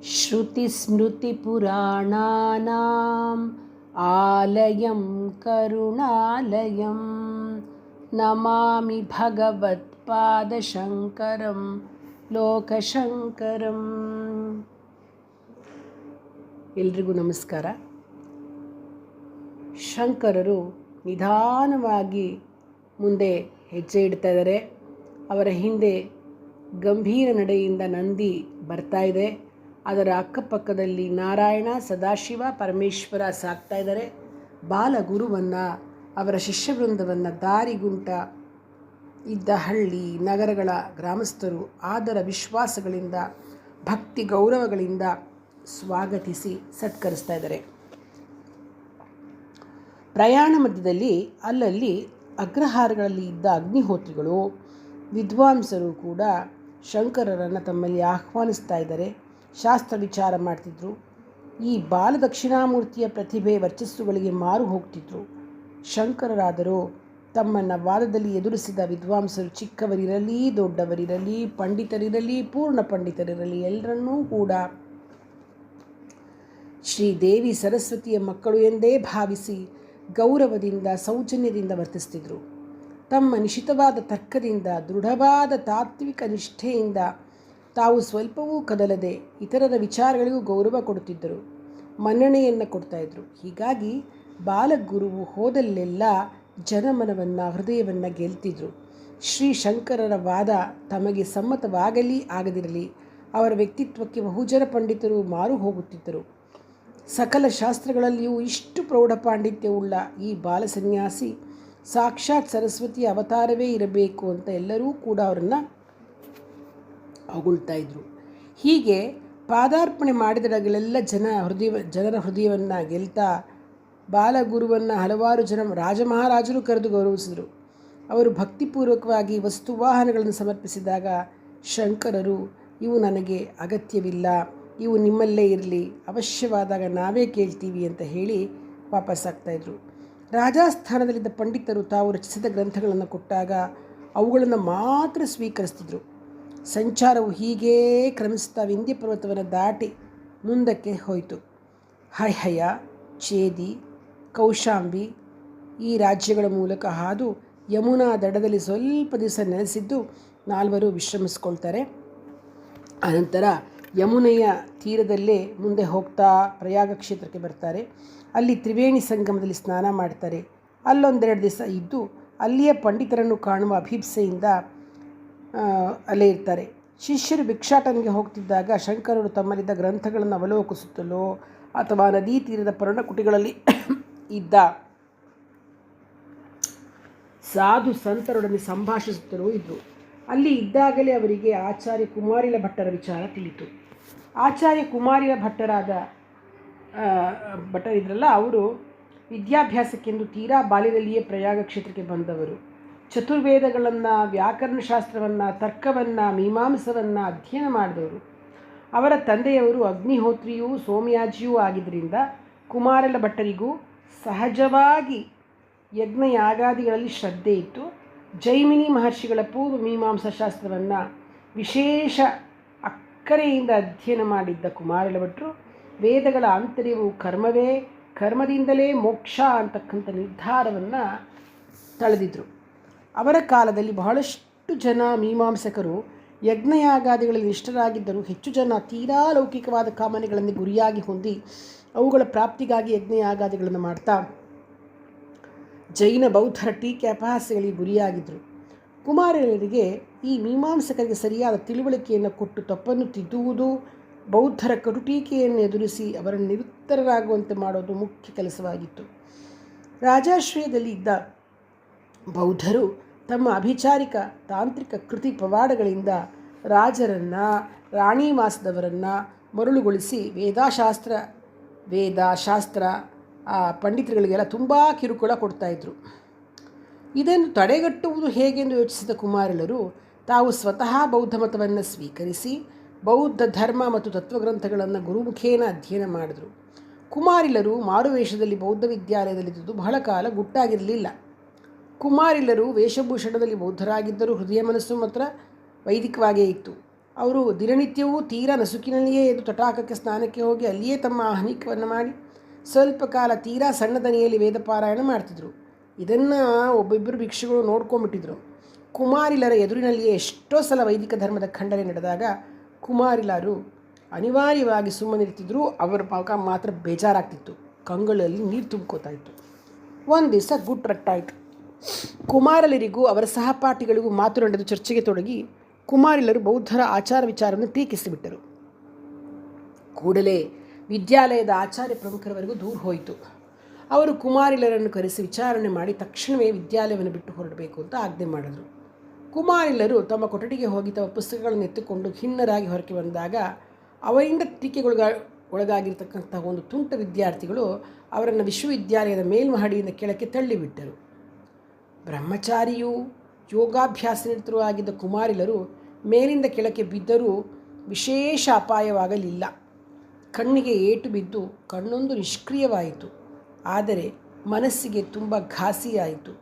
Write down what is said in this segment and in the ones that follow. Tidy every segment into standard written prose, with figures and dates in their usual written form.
श्रुतिस्मृतिपुराणानाम् आलयं करुणालयं नमामि भगवत्पादशङ्करं ಲೋಕಶಂಕರಂ. ಎಲ್ರಿಗೂ ನಮಸ್ಕಾರ. ಶಂಕರರು ನಿಧಾನವಾಗಿ ಮುಂದೆ ಹೆಜ್ಜೆ ಇಡ್ತಾ ಇದ್ದಾರೆ. ಅವರ ಹಿಂದೆ ಗಂಭೀರ ನಡೆಯಿಂದ ನಂದಿ ಬರ್ತಾ ಇದೆ. ಅದರ ಅಕ್ಕಪಕ್ಕದಲ್ಲಿ ನಾರಾಯಣ, ಸದಾಶಿವ, ಪರಮೇಶ್ವರ ಸಾಕ್ತಾ ಇದ್ದಾರೆ. ಬಾಲಗುರುವನ್ನು, ಅವರ ಶಿಷ್ಯವೃಂದವನ್ನು ದಾರಿಗುಂಟ ಇದ್ದ ಹಳ್ಳಿ ನಗರಗಳ ಗ್ರಾಮಸ್ಥರು ಆದರ ವಿಶ್ವಾಸಗಳಿಂದ, ಭಕ್ತಿ ಗೌರವಗಳಿಂದ ಸ್ವಾಗತಿಸಿ ಸತ್ಕರಿಸ್ತಾ ಇದ್ದಾರೆ. ಪ್ರಯಾಣ ಮಧ್ಯದಲ್ಲಿ ಅಲ್ಲಲ್ಲಿ ಅಗ್ರಹಾರಗಳಲ್ಲಿ ಇದ್ದ ಅಗ್ನಿಹೋತ್ರಿಗಳು, ವಿದ್ವಾಂಸರು ಕೂಡ ಶಂಕರರನ್ನು ತಮ್ಮಲ್ಲಿ ಆಹ್ವಾನಿಸ್ತಾ ಇದ್ದಾರೆ. ಶಾಸ್ತ್ರ ವಿಚಾರ ಮಾಡ್ತಿದ್ರು. ಈ ಬಾಲದಕ್ಷಿಣಾಮೂರ್ತಿಯ ಪ್ರತಿಭೆ ವರ್ಚಸ್ಸುಗಳಿಗೆ ಮಾರು ಹೋಗ್ತಿದ್ರು. ಶಂಕರರಾದರೂ ತಮ್ಮನ್ನು ವಾದದಲ್ಲಿ ಎದುರಿಸಿದ ವಿದ್ವಾಂಸರು ಚಿಕ್ಕವರಿರಲಿ, ದೊಡ್ಡವರಿರಲಿ, ಪಂಡಿತರಿರಲಿ, ಪೂರ್ಣ ಪಂಡಿತರಿರಲಿ, ಎಲ್ಲರನ್ನೂ ಕೂಡ ಶ್ರೀದೇವಿ ಸರಸ್ವತಿಯ ಮಕ್ಕಳು ಎಂದೇ ಭಾವಿಸಿ ಗೌರವದಿಂದ, ಸೌಜನ್ಯದಿಂದ ವರ್ತಿಸ್ತಿದ್ರು. ತಮ್ಮ ನಿಶಿತವಾದ ತರ್ಕದಿಂದ, ದೃಢವಾದ ತಾತ್ವಿಕ ನಿಷ್ಠೆಯಿಂದ ತಾವು ಸ್ವಲ್ಪವೂ ಕದಲದೆ ಇತರರ ವಿಚಾರಗಳಿಗೂ ಗೌರವ ಕೊಡುತ್ತಿದ್ದರು, ಮನ್ನಣೆಯನ್ನು ಕೊಡ್ತಾಯಿದ್ರು. ಹೀಗಾಗಿ ಬಾಲಗುರುವು ಹೋದಲ್ಲೆಲ್ಲ ಜನಮನವನ್ನು, ಹೃದಯವನ್ನು ಗೆಲ್ತಿದ್ರು. ಶ್ರೀ ಶಂಕರರ ವಾದ ತಮಗೆ ಸಮ್ಮತವಾಗಲಿ ಆಗದಿರಲಿ ಅವರ ವ್ಯಕ್ತಿತ್ವಕ್ಕೆ ಬಹುಜನ ಪಂಡಿತರು ಮಾರು ಹೋಗುತ್ತಿದ್ದರು. ಸಕಲ ಶಾಸ್ತ್ರಗಳಲ್ಲಿಯೂ ಇಷ್ಟು ಪ್ರೌಢ ಪಾಂಡಿತ್ಯವುಳ್ಳ ಈ ಬಾಲಸನ್ಯಾಸಿ ಸಾಕ್ಷಾತ್ ಸರಸ್ವತಿಯ ಅವತಾರವೇ ಇರಬೇಕು ಅಂತ ಎಲ್ಲರೂ ಕೂಡ ಅವರನ್ನು ಹೊಗಳ್ತಾ ಇದ್ದರು. ಹೀಗೆ ಪಾದಾರ್ಪಣೆ ಮಾಡಿದಗಳೆಲ್ಲ ಜನರ ಹೃದಯವನ್ನು ಗೆಲ್ತಾ ಬಾಲಗುರುವನ್ನು ಹಲವಾರು ಜನ ರಾಜಮಹಾರಾಜರು ಕರೆದು ಗೌರವಿಸಿದರು. ಅವರು ಭಕ್ತಿಪೂರ್ವಕವಾಗಿ ವಸ್ತುವಾಹನಗಳನ್ನು ಸಮರ್ಪಿಸಿದಾಗ ಶಂಕರರು, ಇವು ನನಗೆ ಅಗತ್ಯವಿಲ್ಲ, ಇವು ನಿಮ್ಮಲ್ಲೇ ಇರಲಿ, ಅವಶ್ಯವಾದಾಗ ನಾವೇ ಕೇಳ್ತೀವಿ ಅಂತ ಹೇಳಿ ವಾಪಸ್ಸಾಗ್ತಾಯಿದ್ರು. ರಾಜಸ್ಥಾನದಲ್ಲಿದ್ದ ಪಂಡಿತರು ತಾವು ರಚಿಸಿದ ಗ್ರಂಥಗಳನ್ನು ಕೊಟ್ಟಾಗ ಅವುಗಳನ್ನು ಮಾತ್ರ ಸ್ವೀಕರಿಸ್ತಿದ್ರು. ಸಂಚಾರವು ಹೀಗೇ ಕ್ರಮಿಸ್ತಾ ವಿಂಧ್ಯ ಪರ್ವತವನ್ನು ದಾಟಿ ಮುಂದಕ್ಕೆ ಹೋಯಿತು. ಹೈಹಯ, ಚೇದಿ, ಕೌಶಾಂಬಿ ಈ ರಾಜ್ಯಗಳ ಮೂಲಕ ಹಾದು ಯಮುನಾ ದಡದಲ್ಲಿ ಸ್ವಲ್ಪ ದಿವಸ ನೆಲೆಸಿದ್ದು ನಾಲ್ವರು ವಿಶ್ರಮಿಸ್ಕೊಳ್ತಾರೆ. ಅನಂತರ ಯಮುನೆಯ ತೀರದಲ್ಲೇ ಮುಂದೆ ಹೋಗ್ತಾ ಪ್ರಯಾಗ ಕ್ಷೇತ್ರಕ್ಕೆ ಬರ್ತಾರೆ. ಅಲ್ಲಿ ತ್ರಿವೇಣಿ ಸಂಗಮದಲ್ಲಿ ಸ್ನಾನ ಮಾಡ್ತಾರೆ. ಅಲ್ಲೊಂದೆರಡು ದಿವಸ ಇದ್ದು ಅಲ್ಲಿಯ ಪಂಡಿತರನ್ನು ಕಾಣುವ ಅಭಿಪ್ಸೆಯಿಂದ ಅಲ್ಲೇ ಇರ್ತಾರೆ. ಶಿಷ್ಯರು ಭಿಕ್ಷಾಟನೆಗೆ ಹೋಗ್ತಿದ್ದಾಗ ಶಂಕರರು ತಮ್ಮಲ್ಲಿದ್ದ ಗ್ರಂಥಗಳನ್ನು ಅವಲೋಕಿಸುತ್ತಲೋ ಅಥವಾ ನದಿ ತೀರದ ಪರ್ಣಕುಟಿಗಳಲ್ಲಿ ಇದ್ದ ಸಾಧು ಸಂತರೊಡನೆ ಸಂಭಾಷಿಸುತ್ತಲೂ ಇದ್ದರು. ಅಲ್ಲಿ ಇದ್ದಾಗಲೇ ಅವರಿಗೆ ಆಚಾರ್ಯ ಕುಮಾರಿಲ ಭಟ್ಟರ ವಿಚಾರ ತಿಳಿಯಿತು. ಆಚಾರ್ಯ ಕುಮಾರಿಲ ಭಟ್ಟರಿದ್ರಲ್ಲ, ಅವರು ವಿದ್ಯಾಭ್ಯಾಸಕ್ಕೆಂದು ತೀರಾ ಬಾಲ್ಯದಲ್ಲಿಯೇ ಪ್ರಯಾಗ ಕ್ಷೇತ್ರಕ್ಕೆ ಬಂದವರು. ಚತುರ್ವೇದಗಳನ್ನು, ವ್ಯಾಕರಣಶಾಸ್ತ್ರವನ್ನು, ತರ್ಕವನ್ನು, ಮೀಮಾಂಸವನ್ನು ಅಧ್ಯಯನ ಮಾಡಿದವರು. ಅವರ ತಂದೆಯವರು ಅಗ್ನಿಹೋತ್ರಿಯೂ ಸೋಮಯಾಜಿಯೂ ಆಗಿದ್ದರಿಂದ ಕುಮಾರಿಲ ಭಟ್ಟರಿಗೂ ಸಹಜವಾಗಿ ಯಜ್ಞಯಾಗಾದಿಗಳಲ್ಲಿ ಶ್ರದ್ಧೆ ಇತ್ತು. ಜೈಮಿನಿ ಮಹರ್ಷಿಗಳ ಪೂರ್ವ ಮೀಮಾಂಸಾ ಶಾಸ್ತ್ರವನ್ನು ವಿಶೇಷ ಅಕ್ಕರೆಯಿಂದ ಅಧ್ಯಯನ ಮಾಡಿದ್ದ ಕುಮಾರಿಲ ಭಟ್ಟರು ವೇದಗಳ ಆಂತರ್ಯವು ಕರ್ಮವೇ, ಕರ್ಮದಿಂದಲೇ ಮೋಕ್ಷ ಅಂತಕ್ಕಂಥ ನಿರ್ಧಾರವನ್ನು ತಳೆದಿದ್ದರು. ಅವರ ಕಾಲದಲ್ಲಿ ಬಹಳಷ್ಟು ಜನ ಮೀಮಾಂಸಕರು ಯಜ್ಞಯಾಗಾದಿಗಳಲ್ಲಿ ನಿಷ್ಠರಾಗಿದ್ದರು. ಹೆಚ್ಚು ಜನ ತೀರಾ ಲೌಕಿಕವಾದ ಕಾಮನೆಗಳನ್ನು ಗುರಿಯಾಗಿ ಹೊಂದಿ ಅವುಗಳ ಪ್ರಾಪ್ತಿಗಾಗಿ ಯಜ್ಞಯಾಗಾದಿಗಳನ್ನು ಮಾಡ್ತಾ ಜೈನ ಬೌದ್ಧರ ಟೀಕೆ ಅಪಹಾಸ್ಯಗಳಿಗೆ ಗುರಿಯಾಗಿದ್ದರು. ಕುಮಾರಿಲರಿಗೆ ಈ ಮೀಮಾಂಸಕರಿಗೆ ಸರಿಯಾದ ತಿಳುವಳಿಕೆಯನ್ನು ಕೊಟ್ಟು ತಪ್ಪನ್ನು ತಿದ್ದುವುದು, ಬೌದ್ಧರ ಕಟುಟೀಕೆಯನ್ನು ಎದುರಿಸಿ ಅವರನ್ನು ನಿರುತ್ತರರಾಗುವಂತೆ ಮಾಡೋದು ಮುಖ್ಯ ಕೆಲಸವಾಗಿತ್ತು. ರಾಜಾಶ್ರಯದಲ್ಲಿ ಇದ್ದ ಬೌದ್ಧರು ತಮ್ಮ ಅಭಿಚಾರಿಕ ತಾಂತ್ರಿಕ ಕೃತಿ ಪವಾಡಗಳಿಂದ ರಾಜರನ್ನು, ರಾಣಿವಾಸದವರನ್ನು ಮರುಳುಗೊಳಿಸಿ ವೇದಶಾಸ್ತ್ರ ಪಂಡಿತರುಗಳಿಗೆಲ್ಲ ತುಂಬ ಕಿರುಕುಳ ಕೊಡ್ತಾಯಿದ್ರು. ಇದನ್ನು ತಡೆಗಟ್ಟುವುದು ಹೇಗೆಂದು ಯೋಚಿಸಿದ ಕುಮಾರಿಲರು ತಾವು ಸ್ವತಃ ಬೌದ್ಧ ಮತವನ್ನು ಸ್ವೀಕರಿಸಿ ಬೌದ್ಧ ಧರ್ಮ ಮತ್ತು ತತ್ವಗ್ರಂಥಗಳನ್ನು ಗುರುಮುಖೇನ ಅಧ್ಯಯನ ಮಾಡಿದರು. ಕುಮಾರಿಲರು ಮಾರುವೇಷದಲ್ಲಿ ಬೌದ್ಧ ವಿದ್ಯಾಲಯದಲ್ಲಿದ್ದುದು ಬಹಳ ಕಾಲ ಗುಟ್ಟಾಗಿರಲಿಲ್ಲ. ಕುಮಾರಿಲರು ವೇಷಭೂಷಣದಲ್ಲಿ ಬೌದ್ಧರಾಗಿದ್ದರೂ ಹೃದಯ ಮನಸ್ಸು ಮಾತ್ರ ವೈದಿಕವಾಗೇ ಇತ್ತು. ಅವರು ದಿನನಿತ್ಯವೂ ತೀರಾ ನಸುಕಿನಲ್ಲಿಯೇ ಎದ್ದು ತಟಾಕಕ್ಕೆ ಸ್ನಾನಕ್ಕೆ ಹೋಗಿ ಅಲ್ಲಿಯೇ ತಮ್ಮ ಆಹ್ನಿಕವನ್ನು ಮಾಡಿ ಸ್ವಲ್ಪ ಕಾಲ ತೀರಾ ಸಣ್ಣ ದನಿಯಲ್ಲಿ ವೇದಪಾರಾಯಣ ಮಾಡ್ತಿದ್ರು. ಇದನ್ನು ಒಬ್ಬೊಬ್ಬರು ಭಿಕ್ಷುಗಳು ನೋಡ್ಕೊಂಬಿಟ್ಟಿದ್ರು. ಕುಮಾರಿಲರ ಎದುರಿನಲ್ಲಿಯೇ ಎಷ್ಟೋ ಸಲ ವೈದಿಕ ಧರ್ಮದ ಖಂಡನೆ ನಡೆದಾಗ ಕುಮಾರಿಲರು ಅನಿವಾರ್ಯವಾಗಿ ಸುಮ್ಮನಿರ್ತಿದ್ರು. ಅವರ ಪಾಕ ಮಾತ್ರ ಬೇಜಾರಾಗ್ತಿತ್ತು, ಕಂಗಳಲ್ಲಿ ನೀರು ತುಂಬ್ಕೋತಾ ಇತ್ತು. ಒಂದು ದಿವಸ ಗುಟ್ರಟ್ಟಾಯಿತು. ಕುಮಾರಲರಿಗೂ ಅವರ ಸಹಪಾಠಿಗಳಿಗೂ ಮಾತು ನಡೆದು ಚರ್ಚೆಗೆ ತೊಡಗಿ ಕುಮಾರಿಲರು ಬೌದ್ಧರ ಆಚಾರ ವಿಚಾರವನ್ನು ಟೀಕಿಸಿಬಿಟ್ಟರು. ಕೂಡಲೇ ವಿದ್ಯಾಲಯದ ಆಚಾರ್ಯ ಪ್ರಮುಖರವರೆಗೂ ದೂರ ಹೋಯಿತು. ಅವರು ಕುಮಾರಿಲರನ್ನು ಕರೆಸಿ ವಿಚಾರಣೆ ಮಾಡಿ ತಕ್ಷಣವೇ ವಿದ್ಯಾಲಯವನ್ನು ಬಿಟ್ಟು ಹೊರಡಬೇಕು ಅಂತ ಆಜ್ಞೆ ಮಾಡಿದರು. ಕುಮಾರಿಲರು ತಮ್ಮ ಕೊಠಡಿಗೆ ಹೋಗಿ ತಮ್ಮ ಪುಸ್ತಕಗಳನ್ನು ಎತ್ತುಕೊಂಡು ಖಿನ್ನರಾಗಿ ಹೊರಗೆ ಬಂದಾಗ ಅವರಿಂದ ಒಳಗಾಗಿರ್ತಕ್ಕಂಥ ಒಂದು ತುಂಟ ವಿದ್ಯಾರ್ಥಿಗಳು ಅವರನ್ನು ವಿಶ್ವವಿದ್ಯಾಲಯದ ಮೇಲ್ಮಹಡಿಯಿಂದ ಕೆಳಕ್ಕೆ ತಳ್ಳಿಬಿಟ್ಟರು. ಬ್ರಹ್ಮಚಾರಿಯೂ ಯೋಗಾಭ್ಯಾಸ ನಿರತರೂ ಆಗಿದ್ದ ಕುಮಾರಿಲರು ಮೇಲಿಂದ ಕೆಳಕ್ಕೆ ಬಿದ್ದರೂ ವಿಶೇಷ ಅಪಾಯವಾಗಲಿಲ್ಲ. ಕಣ್ಣಿಗೆ ಏಟು ಬಿದ್ದು ಕಣ್ಣೊಂದು ನಿಷ್ಕ್ರಿಯವಾಯಿತು. ಆದರೆ ಮನಸ್ಸಿಗೆ ತುಂಬ ಘಾಸಿಯಾಯಿತು.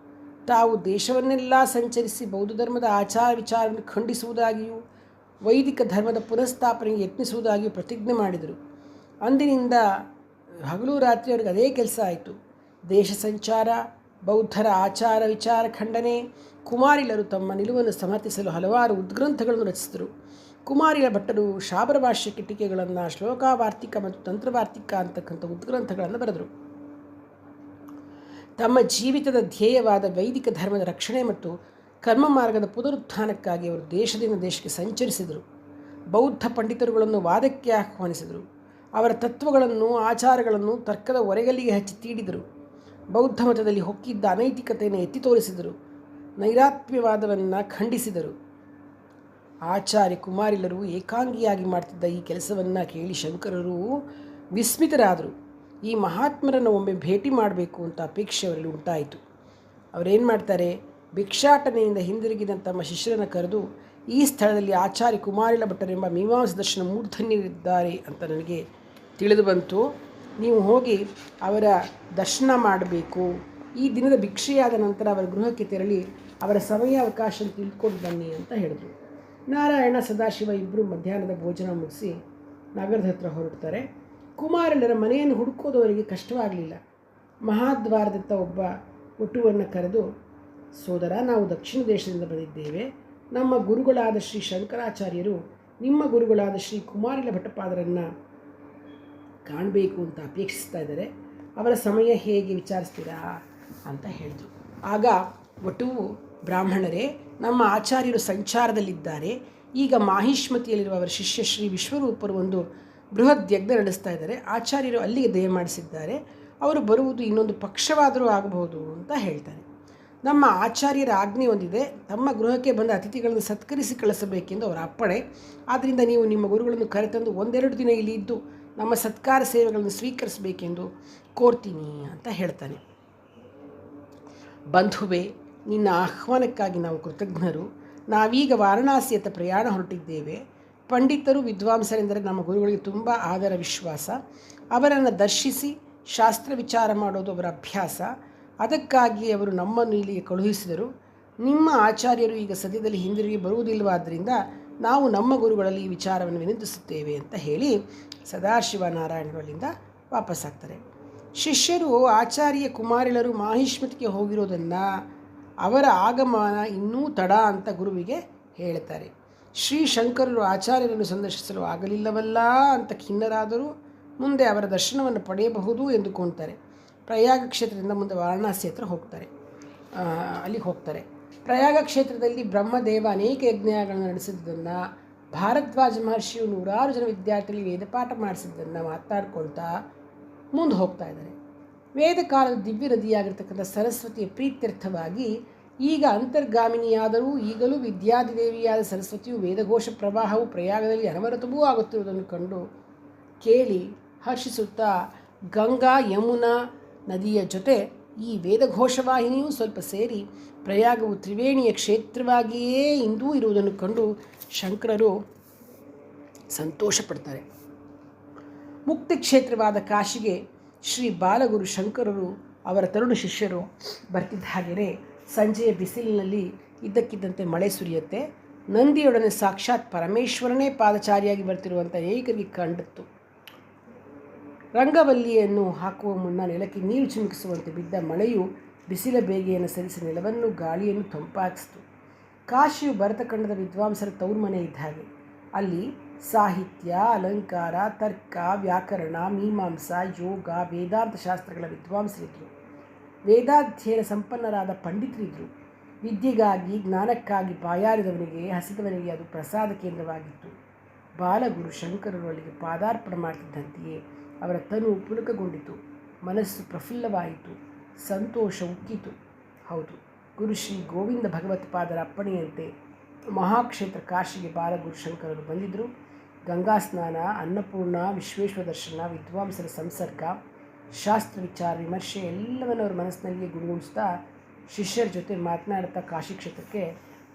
ತಾವು ದೇಶವನ್ನೆಲ್ಲ ಸಂಚರಿಸಿ ಬೌದ್ಧ ಧರ್ಮದ ಆಚಾರ ವಿಚಾರವನ್ನು ಖಂಡಿಸುವುದಾಗಿಯೂ ವೈದಿಕ ಧರ್ಮದ ಪುನಃಸ್ಥಾಪನೆಗೆ ಯತ್ನಿಸುವುದಾಗಿಯೂ ಪ್ರತಿಜ್ಞೆ ಮಾಡಿದರು. ಅಂದಿನಿಂದ ಹಗಲು ರಾತ್ರಿ ಅವರಿಗೆ ಅದೇ ಕೆಲಸ ಆಯಿತು. ದೇಶ ಸಂಚಾರ, ಬೌದ್ಧರ ಆಚಾರ ವಿಚಾರ ಖಂಡನೆ. ಕುಮಾರಿಲರು ತಮ್ಮ ನಿಲುವನ್ನು ಸಮರ್ಥಿಸಲು ಹಲವಾರು ಉದ್ಗ್ರಂಥಗಳನ್ನು ರಚಿಸಿದರು. ಕುಮಾರಿಲ ಭಟ್ಟರು ಶಾಬರ ಭಾಷ್ಯಕ್ಕೆ ಟೀಕೆಗಳನ್ನು, ಶ್ಲೋಕವಾರ್ತಿಕ ಮತ್ತು ತಂತ್ರವಾರ್ತಿಕ ಅಂತಕ್ಕಂಥ ಉದ್ಗ್ರಂಥಗಳನ್ನು ಬರೆದರು. ತಮ್ಮ ಜೀವಿತದ ಧ್ಯೇಯವಾದ ವೈದಿಕ ಧರ್ಮದ ರಕ್ಷಣೆ ಮತ್ತು ಕರ್ಮ ಮಾರ್ಗದ ಪುನರುತ್ಥಾನಕ್ಕಾಗಿ ಅವರು ದೇಶದಿಂದ ದೇಶಕ್ಕೆ ಸಂಚರಿಸಿದರು. ಬೌದ್ಧ ಪಂಡಿತರುಗಳನ್ನು ವಾದಕ್ಕೆ ಆಹ್ವಾನಿಸಿದರು. ಅವರ ತತ್ವಗಳನ್ನು, ಆಚಾರಗಳನ್ನು ತರ್ಕದ ಒರೆಗಲ್ಲಿಗೆ ಹಚ್ಚಿ ತೀಡಿದರು. ಬೌದ್ಧ ಮತದಲ್ಲಿ ಹೊಕ್ಕಿದ್ದ ಅನೈತಿಕತೆಯನ್ನು ಎತ್ತಿ ತೋರಿಸಿದರು. ನೈರಾತ್ಮ್ಯವಾದವನ್ನು ಖಂಡಿಸಿದರು. ಆಚಾರ್ಯ ಕುಮಾರಿಲರು ಏಕಾಂಗಿಯಾಗಿ ಮಾಡ್ತಿದ್ದ ಈ ಕೆಲಸವನ್ನು ಕೇಳಿ ಶಂಕರರು ವಿಸ್ಮಿತರಾದರು. ಈ ಮಹಾತ್ಮರನ್ನು ಒಮ್ಮೆ ಭೇಟಿ ಮಾಡಬೇಕು ಅಂತ ಅಪೇಕ್ಷೆ ಅವರಲ್ಲಿ ಉಂಟಾಯಿತು. ಅವರೇನು ಮಾಡ್ತಾರೆ, ಭಿಕ್ಷಾಟನೆಯಿಂದ ಹಿಂದಿರುಗಿದ ತಮ್ಮ ಶಿಷ್ಯರನ್ನು ಕರೆದು, ಈ ಸ್ಥಳದಲ್ಲಿ ಆಚಾರ್ಯ ಕುಮಾರಿಲ ಭಟ್ಟರೆಂಬ ಮೀಮಾಂಸದರ್ಶನ ಮೂರ್ಧನ್ಯರಿದ್ದಾರೆ ಅಂತ ನನಗೆ ತಿಳಿದು ಬಂತು. ನೀವು ಹೋಗಿ ಅವರ ದರ್ಶನ ಮಾಡಬೇಕು. ಈ ದಿನದ ಭಿಕ್ಷೆಯಾದ ನಂತರ ಅವರ ಗೃಹಕ್ಕೆ ತೆರಳಿ ಅವರ ಸಮಯ ಅವಕಾಶ ತಿಳ್ಕೊಂಡು ಬನ್ನಿ ಅಂತ ಹೇಳಿದರು. ನಾರಾಯಣ, ಸದಾಶಿವ ಇಬ್ಬರು ಮಧ್ಯಾಹ್ನದ ಭೋಜನ ಮುಗಿಸಿ ನಗರದ ಹತ್ರ ಹೊರಡ್ತಾರೆ. ಕುಮಾರಿಲರ ಮನೆಯನ್ನು ಹುಡುಕೋದವರಿಗೆ ಕಷ್ಟವಾಗಲಿಲ್ಲ. ಮಹಾದ್ವಾರದತ್ತ ಒಬ್ಬ ಒಟುವನ್ನು ಕರೆದು, ಸೋದರ, ನಾವು ದಕ್ಷಿಣ ದೇಶದಿಂದ ಬಂದಿದ್ದೇವೆ. ನಮ್ಮ ಗುರುಗಳಾದ ಶ್ರೀ ಶಂಕರಾಚಾರ್ಯರು ನಿಮ್ಮ ಗುರುಗಳಾದ ಶ್ರೀ ಕುಮಾರಿಲ ಭಟ್ಟಪಾದರನ್ನು ಕಾಣಬೇಕು ಅಂತ ಅಪೇಕ್ಷಿಸ್ತಾ ಇದ್ದಾರೆ. ಅವರ ಸಮಯ ಹೇಗೆ ವಿಚಾರಿಸ್ತೀರಾ ಅಂತ ಹೇಳಿದರು. ಆಗ ಒಟುವು, ಬ್ರಾಹ್ಮಣರೇ, ನಮ್ಮ ಆಚಾರ್ಯರು ಸಂಚಾರದಲ್ಲಿದ್ದಾರೆ. ಈಗ ಮಾಹಿಷ್ಮತಿಯಲ್ಲಿರುವ ಅವರ ಶಿಷ್ಯ ಶ್ರೀ ವಿಶ್ವರೂಪರು ಒಂದು ಬೃಹತ್ ಯಜ್ಞ ನಡೆಸ್ತಾ ಇದ್ದಾರೆ. ಆಚಾರ್ಯರು ಅಲ್ಲಿಗೆ ದಯಮಾಡಿಸಿದ್ದಾರೆ. ಅವರು ಬರುವುದು ಇನ್ನೊಂದು ಪಕ್ಷವಾದರೂ ಆಗಬಹುದು ಅಂತ ಹೇಳ್ತಾರೆ. ನಮ್ಮ ಆಚಾರ್ಯರ ಆಜ್ಞೆ ಹೊಂದಿದೆ. ತಮ್ಮ ಗೃಹಕ್ಕೆ ಬಂದ ಅತಿಥಿಗಳನ್ನು ಸತ್ಕರಿಸಿ ಕಳಿಸಬೇಕೆಂದು ಅವರ ಅಪ್ಪಣೆ. ಆದ್ದರಿಂದ ನೀವು ನಿಮ್ಮ ಗುರುಗಳನ್ನು ಕರೆತಂದು ಒಂದೆರಡು ದಿನ ಇಲ್ಲಿ ಇದ್ದು ನಮ್ಮ ಸತ್ಕಾರ ಸೇವೆಗಳನ್ನು ಸ್ವೀಕರಿಸಬೇಕೆಂದು ಕೋರ್ತೀನಿ ಅಂತ ಹೇಳ್ತಾನೆ. ಬಂಧುವೇ, ನಿನ್ನ ಆಹ್ವಾನಕ್ಕಾಗಿ ನಾವು ಕೃತಜ್ಞರು. ನಾವೀಗ ವಾರಣಾಸಿಯತ್ತ ಪ್ರಯಾಣ ಹೊರಟಿದ್ದೇವೆ. ಪಂಡಿತರು, ವಿದ್ವಾಂಸರೆಂದರೆ ನಮ್ಮ ಗುರುಗಳಿಗೆ ತುಂಬ ಆದರ ವಿಶ್ವಾಸ. ಅವರನ್ನು ದರ್ಶಿಸಿ ಶಾಸ್ತ್ರ ವಿಚಾರ ಮಾಡೋದು ಅವರ ಅಭ್ಯಾಸ. ಅದಕ್ಕಾಗಿ ಅವರು ನಮ್ಮನ್ನು ಇಲ್ಲಿಗೆ ಕಳುಹಿಸಿದರು. ನಿಮ್ಮ ಆಚಾರ್ಯರು ಈಗ ಸದ್ಯದಲ್ಲಿ ಹಿಂದಿರುಗಿ ಬರುವುದಿಲ್ಲವಾದ್ದರಿಂದ ನಾವು ನಮ್ಮ ಗುರುಗಳಲ್ಲಿ ಈ ವಿಚಾರವನ್ನು ವಿನಂತಿಸುತ್ತೇವೆ ಅಂತ ಹೇಳಿ ಸದಾಶಿವ ನಾರಾಯಣಗಳಿಂದ ವಾಪಸ್ಸಾಗ್ತಾರೆ. ಶಿಷ್ಯರು ಆಚಾರ್ಯ ಕುಮಾರಿಲರು ಮಾಹಿಷ್ಮತಿಗೆ ಹೋಗಿರೋದನ್ನು, ಅವರ ಆಗಮನ ಇನ್ನೂ ತಡ ಅಂತ ಗುರುವಿಗೆ ಹೇಳ್ತಾರೆ. ಶ್ರೀ ಶಂಕರರು ಆಚಾರ್ಯರನ್ನು ಸಂದರ್ಶಿಸಲು ಆಗಲಿಲ್ಲವಲ್ಲ ಅಂತ ಖಿನ್ನರಾದರೂ ಮುಂದೆ ಅವರ ದರ್ಶನವನ್ನು ಪಡೆಯಬಹುದು ಎಂದುಕೊಳ್ತಾರೆ. ಪ್ರಯಾಗ ಕ್ಷೇತ್ರದಿಂದ ಮುಂದೆ ವಾರಣಾಸಿ ಹತ್ರ ಅಲ್ಲಿಗೆ ಹೋಗ್ತಾರೆ. ಪ್ರಯಾಗ ಕ್ಷೇತ್ರದಲ್ಲಿ ಬ್ರಹ್ಮದೇವ ಅನೇಕ ಯಜ್ಞಗಳನ್ನು ನಡೆಸಿದ್ದನ್ನು, ಭಾರದ್ವಾಜ ಮಹರ್ಷಿಯು ನೂರಾರು ಜನ ವಿದ್ಯಾರ್ಥಿಗಳಿಗೆ ವೇದಪಾಠ ಮಾಡಿಸಿದ್ದನ್ನು ಮಾತಾಡ್ಕೊಳ್ತಾ ಮುಂದೆ ಹೋಗ್ತಾ ಇದ್ದಾರೆ. ವೇದ ಕಾಲದ ದಿವ್ಯ ನದಿಯಾಗಿರ್ತಕ್ಕಂಥ ಸರಸ್ವತಿಯ ಪ್ರೀತ್ಯರ್ಥವಾಗಿ ಈಗ ಅಂತರ್ಗಾಮಿನಿಯಾದರೂ ಈಗಲೂ ವಿದ್ಯಾಧಿದೇವಿಯಾದ ಸರಸ್ವತಿಯು ವೇದಘೋಷ ಪ್ರವಾಹವು ಪ್ರಯಾಗದಲ್ಲಿ ಅನವರತವೂ ಆಗುತ್ತಿರುವುದನ್ನು ಕಂಡು ಕೇಳಿ ಹರ್ಷಿಸುತ್ತಾ ಗಂಗಾ ಯಮುನಾ ನದಿಯ ಜೊತೆ ಈ ವೇದಘೋಷವಾಹಿನಿಯೂ ಸ್ವಲ್ಪ ಸೇರಿ ಪ್ರಯಾಗವು ತ್ರಿವೇಣಿಯ ಕ್ಷೇತ್ರವಾಗಿಯೇ ಇಂದೂ ಇರುವುದನ್ನು ಕಂಡು ಶಂಕರರು ಸಂತೋಷಪಡ್ತಾರೆ. ಮುಕ್ತಿ ಕ್ಷೇತ್ರವಾದ ಕಾಶಿಗೆ ಶ್ರೀ ಬಾಲಗುರು ಶಂಕರರು ಅವರ ತರುಣ ಶಿಷ್ಯರು ಬರ್ತಿದ್ದ ಹಾಗೆಯೇ ಸಂಜೆಯ ಬಿಸಿಲಿನಲ್ಲಿ ಇದ್ದಕ್ಕಿದ್ದಂತೆ ಮಳೆ ಸುರಿಯುತ್ತೆ. ನಂದಿಯೊಡನೆ ಸಾಕ್ಷಾತ್ ಪರಮೇಶ್ವರನೇ ಪಾದಚಾರಿಯಾಗಿ ಬರ್ತಿರುವಂಥ ಏಕರಿಗೆ ಕಂಡಿತ್ತು. ರಂಗವಲ್ಲಿಯನ್ನು ಹಾಕುವ ಮುನ್ನ ನೆಲಕ್ಕೆ ನೀರು ಚಿಮುಕಿಸುವಂತೆ ಬಿದ್ದ ಮಳೆಯು ಬಿಸಿಲ ಬೇಗೆಯನ್ನು ಸರಿಸಿ ನೆಲವನ್ನು ಗಾಳಿಯನ್ನು ತಂಪಾಗಿಸಿತು. ಕಾಶಿಯು ಭರತಖಂಡದ ವಿದ್ವಾಂಸರ ತೌರ್ಮನೆ ಇದ್ದ ಹಾಗೆ. ಅಲ್ಲಿ ಸಾಹಿತ್ಯ, ಅಲಂಕಾರ, ತರ್ಕ, ವ್ಯಾಕರಣ, ಮೀಮಾಂಸಾ, ಯೋಗ, ವೇದಾಂತ ಶಾಸ್ತ್ರಗಳ ವಿದ್ವಾಂಸರಿದ್ದರು. ವೇದಾಧ್ಯಯನ ಸಂಪನ್ನರಾದ ಪಂಡಿತರಿದ್ದರು. ವಿದ್ಯೆಗಾಗಿ, ಜ್ಞಾನಕ್ಕಾಗಿ ಬಾಯಾರಿದವನಿಗೆ, ಹಸಿದವನಿಗೆ ಅದು ಪ್ರಸಾದ ಕೇಂದ್ರವಾಗಿತ್ತು. ಬಾಲಗುರು ಶಂಕರರು ಅಲ್ಲಿಗೆ ಪಾದಾರ್ಪಣೆ ಮಾಡ್ತಿದ್ದಂತೆಯೇ ಅವರ ತನು ಪುಲಕಗೊಂಡಿತು, ಮನಸ್ಸು ಪ್ರಫುಲ್ಲವಾಯಿತು, ಸಂತೋಷ ಉಕ್ಕಿತು. ಹೌದು, ಗುರು ಶ್ರೀ ಗೋವಿಂದ ಭಗವತ್ಪಾದರ ಅಪ್ಪಣೆಯಂತೆ ಮಹಾಕ್ಷೇತ್ರ ಕಾಶಿಗೆ ಬಾಲಗುರು ಶಂಕರರು ಬಂದಿದ್ದರು. ಗಂಗಾ ಸ್ನಾನ, ಅನ್ನಪೂರ್ಣ, ವಿಶ್ವೇಶ್ವರ ದರ್ಶನ, ವಿದ್ವಾಂಸರ ಸಂಸರ್ಗ, ಶಾಸ್ತ್ರ ವಿಚಾರ ವಿಮರ್ಶೆ ಎಲ್ಲವನ್ನು ಅವರ ಮನಸ್ಸಿನಲ್ಲಿಯೇ ಗುಣಗುಣಿಸ್ತಾ ಶಿಷ್ಯರ ಜೊತೆ ಮಾತನಾಡುತ್ತಾ ಕಾಶಿ ಕ್ಷೇತ್ರಕ್ಕೆ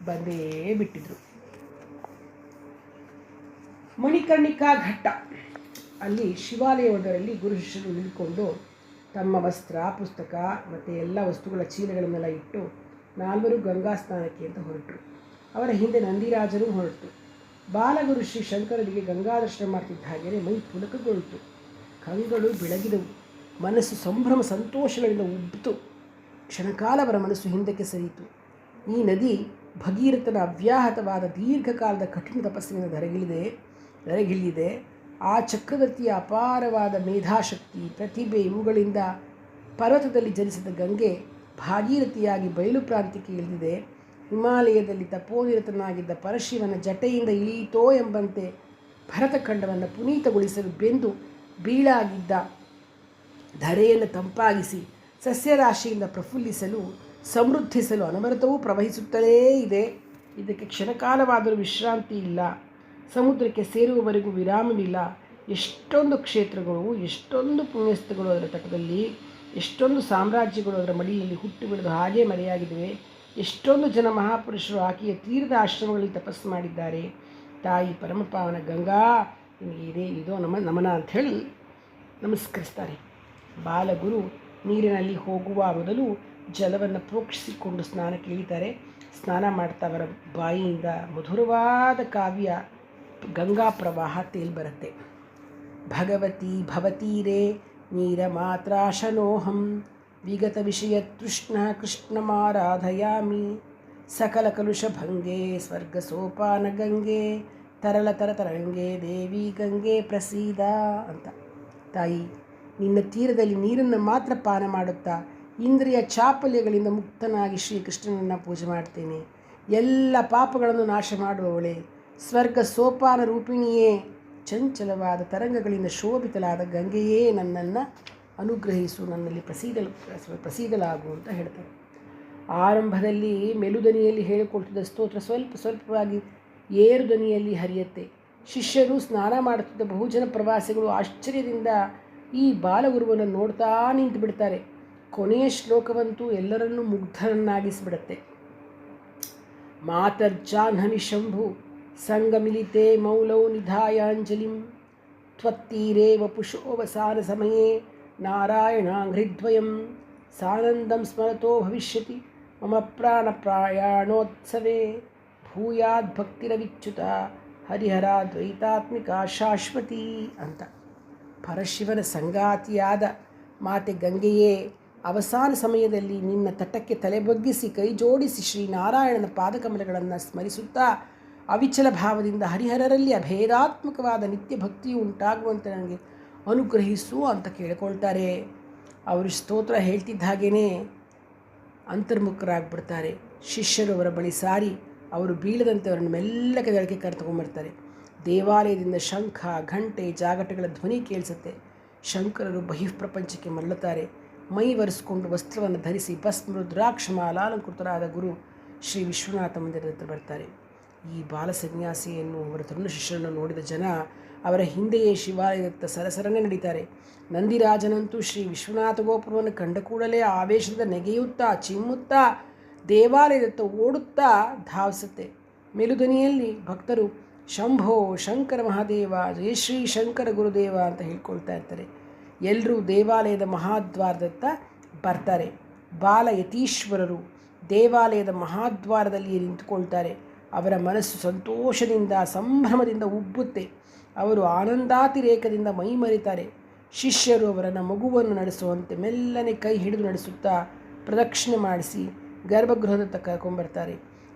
ಬಂದೇ ಬಿಟ್ಟಿದ್ರು. ಮಣಿಕರ್ಣಿಕಾ ಘಟ್ಟ, ಅಲ್ಲಿ ಶಿವಾಲಯವೊಂದರಲ್ಲಿ ಗುರು ಶಿಷ್ಯರು ನಿಂತುಕೊಂಡು ತಮ್ಮ ವಸ್ತ್ರ, ಪುಸ್ತಕ ಮತ್ತು ಎಲ್ಲ ವಸ್ತುಗಳ ಚೀಲಗಳನ್ನೆಲ್ಲ ಇಟ್ಟು ನಾಲ್ವರು ಗಂಗಾ ಸ್ನಾನಕ್ಕೆ ಅಂತ ಹೊರಟರು. ಅವರ ಹಿಂದೆ ನಂದಿರಾಜರು ಹೊರಟು. ಬಾಲಗುರು ಶ್ರೀ ಶಂಕರರಿಗೆ ಗಂಗಾ ದರ್ಶನ ಮಾಡ್ತಿದ್ದ ಹಾಗೆಯೇ ಮೈ ಪುಲಕಗೊಳ್ತು, ಕಂಗಳು ಬೆಳಗಿದವು, ಮನಸ್ಸು ಸಂಭ್ರಮ ಸಂತೋಷಗಳಿಂದ ಉಬ್ಬಿತು. ಕ್ಷಣಕಾಲ ಅವರ ಮನಸ್ಸು ಹಿಂದಕ್ಕೆ ಸರಿಯಿತು. ಈ ನದಿ ಭಗೀರಥನ ಅವ್ಯಾಹತವಾದ ದೀರ್ಘಕಾಲದ ಕಠಿಣ ತಪಸ್ಸಿನಿಂದ ಧರೆಗಿಳಿದಿದೆ. ಆ ಚಕ್ರವರ್ತಿಯ ಅಪಾರವಾದ ಮೇಧಾಶಕ್ತಿ, ಪ್ರತಿಭೆ ಇವುಗಳಿಂದ ಪರ್ವತದಲ್ಲಿ ಜನಿಸಿದ ಗಂಗೆ ಭಾಗೀರಥಿಯಾಗಿ ಬಯಲು ಪ್ರಾಂತ್ಯಕ್ಕೆ ಇಳಿದಿದೆ. ಹಿಮಾಲಯದಲ್ಲಿ ತಪೋನಿರತನಾಗಿದ್ದ ಪರಶಿವನ ಜಟೆಯಿಂದ ಇಳಿಯಿತೋ ಎಂಬಂತೆ ಭರತಖಂಡವನ್ನು ಪುನೀತಗೊಳಿಸಲು ಬೆಂದು ಬೀಳಾಗಿದ್ದ ಧರೆಯನ್ನು ತಂಪಾಗಿಸಿ ಸಸ್ಯರಾಶಿಯಿಂದ ಪ್ರಫುಲ್ಲಿಸಲು, ಸಮೃದ್ಧಿಸಲು ಅನವರತವೂ ಪ್ರವಹಿಸುತ್ತಲೇ ಇದೆ. ಇದಕ್ಕೆ ಕ್ಷಣಕಾಲವಾದರೂ ವಿಶ್ರಾಂತಿ ಇಲ್ಲ. ಸಮುದ್ರಕ್ಕೆ ಸೇರುವವರೆಗೂ ವಿರಾಮವಿಲ್ಲ. ಎಷ್ಟೊಂದು ಕ್ಷೇತ್ರಗಳು, ಎಷ್ಟೊಂದು ಪುಣ್ಯಸ್ಥಗಳು ಅದರ ತಟದಲ್ಲಿ, ಎಷ್ಟೊಂದು ಸಾಮ್ರಾಜ್ಯಗಳು ಅದರ ಮಡಿಯಲ್ಲಿ ಹುಟ್ಟು ಬೆಳೆದು ಹಾಗೇ ಮರೆಯಾಗಿವೆ. ಎಷ್ಟೊಂದು ಜನ ಮಹಾಪುರುಷರು ಆಕೆಯ ತೀರದ ಆಶ್ರಮಗಳಲ್ಲಿ ತಪಸ್ಸು ಮಾಡಿದ್ದಾರೆ. ತಾಯಿ ಪರಮಪಾವನ ಗಂಗಾ ನಿನಗೆ ಇದೋ ನಮನ ಅಂಥೇಳಿ ನಮಸ್ಕರಿಸ್ತಾರೆ. ಬಾಲಗುರು ನೀರಿನಲ್ಲಿ ಹೋಗುವ ಮೊದಲು ಜಲವನ್ನು ಪ್ರೋಕ್ಷಿಸಿಕೊಂಡು ಸ್ನಾನಕ್ಕೆ ಇಳಿತಾರೆ. ಸ್ನಾನ ಮಾಡ್ತಾ ಅವರ ಬಾಯಿಯಿಂದ ಮಧುರವಾದ ಕಾವ್ಯ ಗಂಗಾ ಪ್ರವಾಹ ತೇಲ್ಬರುತ್ತೆ. ಭಗವತಿ ಭವತೀರೇ ನೀರ ಮಾತ್ರಾಶನೋಹಂ ವಿಗತ ವಿಷಯ ತೃಷ್ಣ ಕೃಷ್ಣಮಾರಾಧಯಾಮಿ ಸಕಲ ಕಲುಷ ಭಂಗೆ ಸ್ವರ್ಗ ಸೋಪಾನ ಗಂಗೆ ತರಳ ತರತರಂಗೆ ದೇವಿ ಗಂಗೆ ಪ್ರಸೀದ ಅಂತ. ತಾಯಿ, ನಿನ್ನ ತೀರದಲ್ಲಿ ನೀರನ್ನು ಮಾತ್ರ ಪಾನ ಮಾಡುತ್ತಾ ಇಂದ್ರಿಯ ಚಾಪಲ್ಯಗಳಿಂದ ಮುಕ್ತನಾಗಿ ಶ್ರೀಕೃಷ್ಣನನ್ನು ಪೂಜೆ ಮಾಡ್ತೇನೆ. ಎಲ್ಲ ಪಾಪಗಳನ್ನು ನಾಶ ಮಾಡುವವಳೆ, ಸ್ವರ್ಗ ಸೋಪಾನ ರೂಪಿಣಿಯೇ, ಚಂಚಲವಾದ ತರಂಗಗಳಿಂದ ಶೋಭಿತಲಾದ ಗಂಗೆಯೇ, ನನ್ನನ್ನು ಅನುಗ್ರಹಿಸು, ನನ್ನಲ್ಲಿ ಪ್ರಸೀದಲಾಗು ಅಂತ ಹೇಳ್ತಾರೆ. ಆರಂಭದಲ್ಲಿ ಮೆಲುದನಿಯಲ್ಲಿ ಹೇಳಿಕೊಳ್ತಿದ್ದ ಸ್ತೋತ್ರ ಸ್ವಲ್ಪವಾಗಿ ಏರುದನಿಯಲ್ಲಿ ಹರಿಯುತ್ತೆ. ಶಿಷ್ಯರು, ಸ್ನಾನ ಮಾಡುತ್ತಿದ್ದ ಬಹುಜನ ಪ್ರವಾಸಿಗಳು ಆಶ್ಚರ್ಯದಿಂದ ಈ ಬಾಲಗುರುವನ್ನು ನೋಡ್ತಾ ನಿಂತು ಬಿಡ್ತಾರೆ. ಕೊನೆಯ ಶ್ಲೋಕವಂತೂ ಎಲ್ಲರನ್ನೂ ಮುಗ್ಧರನ್ನಾಗಿಸಿಬಿಡುತ್ತೆ. ಮಾತರ್ಜಾಹ್ನವಿ ಶಂಭು ಸಂಗಮಿಲಿತೆ ಮೌಲೌ ನಿಧಾಯಾಂಜಲಿಂ ತ್ವತ್ತೀರೇ ವಪುಷೋವಸಾನ ಸಮಯೇ ನಾರಾಯಣಾಂಘ್ರಿದ್ವಯಂ ಸಾನಂದಂ ಸ್ಮರತೋ ಭವಿಷ್ಯತಿ ಮಮ ಪ್ರಾಣಪ್ರಾಯಾಣೋತ್ಸವೇ ಭೂಯಾದ್ ಭಕ್ತಿರವಿಚ್ಯುತ ಹರಿಹರ ದ್ವೈತಾತ್ಮಿಕ ಶಾಶ್ವತಿ ಅಂತ. ಪರಶಿವನ ಸಂಗಾತಿಯಾದ ಮಾತೆ ಗಂಗೆಯೇ, ಅವಸಾನ ಸಮಯದಲ್ಲಿ ನಿನ್ನ ತಟಕ್ಕೆ ತಲೆಬಗ್ಗಿಸಿ ಕೈ ಜೋಡಿಸಿ ಶ್ರೀನಾರಾಯಣನ ಪಾದಕಮಲಗಳನ್ನು ಸ್ಮರಿಸುತ್ತಾ ಅವಿಚಲ ಭಾವದಿಂದ ಹರಿಹರರಲ್ಲಿ ಅಭೇದಾತ್ಮಕವಾದ ನಿತ್ಯ ಭಕ್ತಿಯು ಉಂಟಾಗುವಂತೆ ನನಗೆ ಅನುಗ್ರಹಿಸು ಅಂತ ಕೇಳಿಕೊಳ್ತಾರೆ. ಅವರು ಸ್ತೋತ್ರ ಹೇಳ್ತಿದ್ದ ಹಾಗೇ ಅಂತರ್ಮುಖರಾಗ್ಬಿಡ್ತಾರೆ. ಶಿಷ್ಯರು ಅವರ ಬಳಿ ಸಾರಿ ಅವರು ಬೀಳದಂತೆ ಅವರನ್ನು ಮೆಲ್ಲಕ್ಕೆ ದಳಕ್ಕೆ ಕರೆದುಕೊಂಡ್ಬರ್ತಾರೆ. ದೇವಾಲಯದಿಂದ ಶಂಖ, ಘಂಟೆ, ಜಾಗಟೆಗಳ ಧ್ವನಿ ಕೇಳಿಸುತ್ತೆ. ಶಂಕರರು ಬಹಿಃಪ್ರಪಂಚಕ್ಕೆ ಮರಳುತ್ತಾರೆ. ಮೈ ಒರೆಸಿಕೊಂಡು ವಸ್ತ್ರವನ್ನು ಧರಿಸಿ ಭಸ್ಮ ರುದ್ರಾಕ್ಷಮಾಲಾಲಂಕೃತರಾದ ಗುರು ಶ್ರೀ ವಿಶ್ವನಾಥ ಮಂದಿರದ ಹತ್ರ ಬರ್ತಾರೆ. ಈ ಬಾಲ ಸನ್ಯಾಸಿಯನ್ನು, ಅವರ ತರುಣ ಶಿಷ್ಯರನ್ನು ನೋಡಿದ ಜನ ಅವರ ಹಿಂದೆಯೇ ಶಿವಾಲಯದತ್ತ ಸರಸರನೆ ನಡೀತಾರೆ. ನಂದಿರಾಜನಂತೂ ಶ್ರೀ ವಿಶ್ವನಾಥ ಗೋಪುರವನ್ನು ಕಂಡ ಕೂಡಲೇ ಆವೇಶದಿಂದ ನೆಗೆಯುತ್ತಾ ಚಿಮ್ಮುತ್ತಾ ದೇವಾಲಯದತ್ತ ಓಡುತ್ತಾ ಧಾವಿಸುತ್ತೆ. ಮೆಲುದನಿಯಲ್ಲಿ ಭಕ್ತರು ಶಂಭೋ ಶಂಕರ ಮಹಾದೇವ, ಜಯ ಶ್ರೀ ಶಂಕರ ಗುರುದೇವ ಅಂತ ಹೇಳ್ಕೊಳ್ತಾ ಇರ್ತಾರೆ. ಎಲ್ಲರೂ ದೇವಾಲಯದ ಮಹಾದ್ವಾರದತ್ತ ಬರ್ತಾರೆ. ಬಾಲ ಯತೀಶ್ವರರು ದೇವಾಲಯದ ಮಹಾದ್ವಾರದಲ್ಲಿ ನಿಂತುಕೊಳ್ತಾರೆ. ಅವರ ಮನಸ್ಸು ಸಂತೋಷದಿಂದ ಸಂಭ್ರಮದಿಂದ ಉಬ್ಬುತ್ತೆ. ಅವರು ಆನಂದಾತಿರೇಕದಿಂದ ಮೈಮರಿತಾರೆ. ಶಿಷ್ಯರು ಅವರನ್ನು ಮಗುವನ್ನು ನಡೆಸುವಂತೆ ಮೆಲ್ಲನೆ ಕೈ ಹಿಡಿದು ನಡೆಸುತ್ತಾ ಪ್ರದಕ್ಷಿಣೆ ಮಾಡಿಸಿ ಗರ್ಭಗೃಹದತ್ತ ಕರ್ಕೊಂಬರ್ತಾರೆ.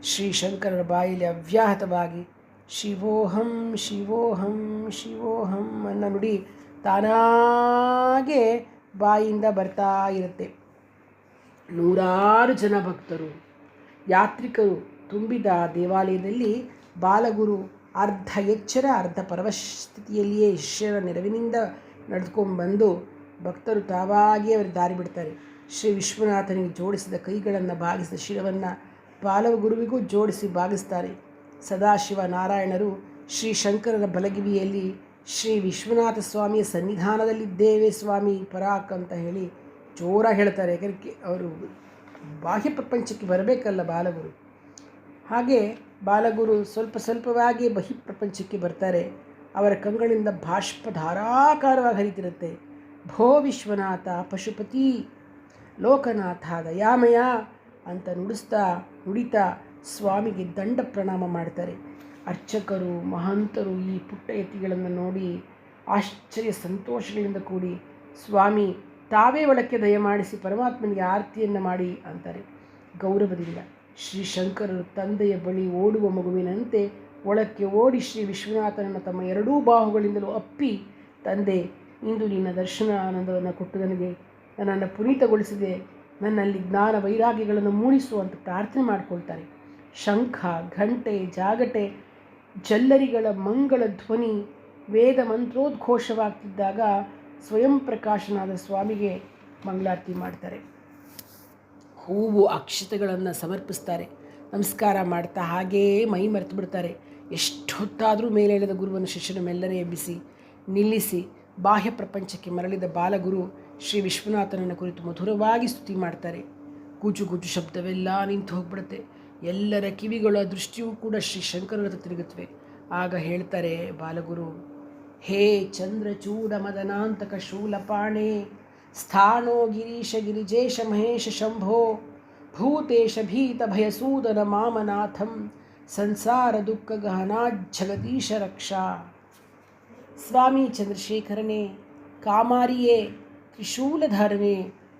ಶ್ರೀ ಶಂಕರರ ಬಾಯಲ್ಲಿ ಅವ್ಯಾಹತವಾಗಿ ಶಿವೋಹಂ ಶಿವೋಹಂ ಶಿವೋಹಂ ಅನ್ನೋ ನುಡಿ ತಾನಾಗೇ ಬಾಯಿಂದ ಬರ್ತಾ ಇರುತ್ತೆ. ನೂರಾರು ಜನ ಭಕ್ತರು ಯಾತ್ರಿಕರು ತುಂಬಿದ ದೇವಾಲಯದಲ್ಲಿ ಬಾಲಗುರು ಅರ್ಧ ಎಚ್ಚರ ಅರ್ಧ ಪರವಸ್ಥಿತಿಯಲ್ಲಿಯೇ ಶಿಷ್ಯರ ನೆರವಿನಿಂದ ನಡೆದುಕೊಂಡ್ಬಂದು ಭಕ್ತರು ತಾವಾಗಿಯೇ ಅವರು ದಾರಿ ಬಿಡ್ತಾರೆ. ಶ್ರೀ ವಿಶ್ವನಾಥನಿಗೆ ಜೋಡಿಸಿದ ಕೈಗಳನ್ನು ಬಾಗಿಸಿದ ಶಿರವನ್ನು ಬಾಲಗುರುವಿಗೂ ಜೋಡಿಸಿ ಬಾಗಿಸ್ತಾರೆ. ಸದಾಶಿವ ನಾರಾಯಣರು ಶ್ರೀ ಶಂಕರರ ಬಲಗಿವಿಯಲ್ಲಿ ಶ್ರೀ ವಿಶ್ವನಾಥ ಸ್ವಾಮಿಯ ಸನ್ನಿಧಾನದಲ್ಲಿದ್ದೇವೆ ಸ್ವಾಮಿ ಪರಾಕ್ ಅಂತ ಹೇಳಿ ಜೋರಾಗಿ ಹೇಳ್ತಾರೆ. ಯಾಕಂದರೆ ಅವರು ಬಾಹ್ಯ ಪ್ರಪಂಚಕ್ಕೆ ಬರಬೇಕಲ್ಲ ಬಾಲಗುರು. ಹಾಗೆ ಬಾಲಗುರು ಸ್ವಲ್ಪ ಸ್ವಲ್ಪವಾಗಿ ಬಹಿಃಪ್ರಪಂಚಕ್ಕೆ ಬರ್ತಾರೆ. ಅವರ ಕಂಗಳಿಂದ ಬಾಷ್ಪ ಧಾರಾಕಾರವಾಗಿ ಹರಿತಿರುತ್ತೆ. ಭೋ ವಿಶ್ವನಾಥ ಪಶುಪತಿ ಲೋಕನಾಥ ದಯಾಮಯ ಅಂತ ನುಡಿತಾ ಸ್ವಾಮಿಗೆ ದಂಡ ಪ್ರಣಾಮ ಮಾಡ್ತಾರೆ. ಅರ್ಚಕರು ಮಹಂತರು ಈ ಪುಟ್ಟ ಯತಿಗಳನ್ನು ನೋಡಿ ಆಶ್ಚರ್ಯ ಸಂತೋಷಗಳಿಂದ ಕೂಡಿ ಸ್ವಾಮಿ ತಾವೇ ಒಳಕ್ಕೆ ದಯಮಾಡಿಸಿ ಪರಮಾತ್ಮನಿಗೆ ಆರತಿಯನ್ನು ಮಾಡಿ ಅಂತಾರೆ. ಗೌರವದಿಂದ ಶ್ರೀ ಶಂಕರರು ತಂದೆಯ ಬಳಿ ಓಡುವ ಮಗುವಿನಂತೆ ಒಳಕ್ಕೆ ಓಡಿ ಶ್ರೀ ವಿಶ್ವನಾಥನನ್ನು ತಮ್ಮ ಎರಡೂ ಬಾಹುಗಳಿಂದಲೂ ಅಪ್ಪಿ, ತಂದೆ, ಇಂದು ನಿನ್ನ ದರ್ಶನ ಆನಂದವನ್ನು ಕೊಟ್ಟು ನನ್ನನ್ನು ಪುನೀತಗೊಳಿಸಿದೆ, ನನ್ನಲ್ಲಿ ಜ್ಞಾನ ವೈರಾಗ್ಯಗಳನ್ನು ಮೂಡಿಸು ಅಂತ ಪ್ರಾರ್ಥನೆ ಮಾಡಿಕೊಳ್ತಾರೆ. ಶಂಖ ಘಂಟೆ ಜಾಗಟೆ ಜಲ್ಲರಿಗಳ ಮಂಗಳ ಧ್ವನಿ ವೇದ ಮಂತ್ರೋದ್ಘೋಷವಾಗ್ತಿದ್ದಾಗ ಸ್ವಯಂ ಪ್ರಕಾಶನಾದ ಸ್ವಾಮಿಗೆ ಮಂಗಳಾರತಿ ಮಾಡ್ತಾರೆ. ಹೂವು ಅಕ್ಷತೆಗಳನ್ನು ಸಮರ್ಪಿಸ್ತಾರೆ. ನಮಸ್ಕಾರ ಮಾಡ್ತಾ ಹಾಗೆಯೇ ಮೈ ಮರೆತು ಬಿಡ್ತಾರೆ. ಎಷ್ಟೊತ್ತಾದರೂ ಮೇಲೇಳಿದ ಗುರುವನ್ನು ಶಿಷ್ಯನ ಮೆಲ್ಲನೆ ಎಬ್ಬಿಸಿ ನಿಲ್ಲಿಸಿ ಬಾಹ್ಯ ಪ್ರಪಂಚಕ್ಕೆ ಮರಳಿದ ಬಾಲಗುರು ಶ್ರೀ ವಿಶ್ವನಾಥನನ್ನು ಕುರಿತು ಮಧುರವಾಗಿ ಸ್ತುತಿ ಮಾಡ್ತಾರೆ. ಗುಜು ಗುಜು ಶಬ್ದವೆಲ್ಲ ನಿಂತು ಹೋಗ್ಬಿಡುತ್ತೆ. ಎಲ್ಲರ ಕಿವಿಗಳ ದೃಷ್ಟಿಯೂ ಕೂಡ ಶ್ರೀ ಶಂಕರರ ತಿರುಗುತ್ತವೆ. ಆಗ ಹೇಳ್ತಾರೆ ಬಾಲಗುರು, ಹೇ ಚಂದ್ರಚೂಡ ಮದನಾಂತಕ ಶೂಲಪಾಣೆ ಸ್ಥಾನೋ ಗಿರೀಶ ಗಿರಿಜೇಶ ಮಹೇಶ ಶಂಭೋ ಭೂತೇಶ ಭೀತ ಭಯಸೂದನ ಮಾಮನಾಥಂ ಸಂಸಾರ ದುಃಖ ಗಹನಾಜ್ಜಗದೀಶ ರಕ್ಷಾ. ಸ್ವಾಮಿ ಚಂದ್ರಶೇಖರನೇ, ಕಾಮಾರಿಯೇ, ತ್ರಿಶೂಲಧಾರನೇ,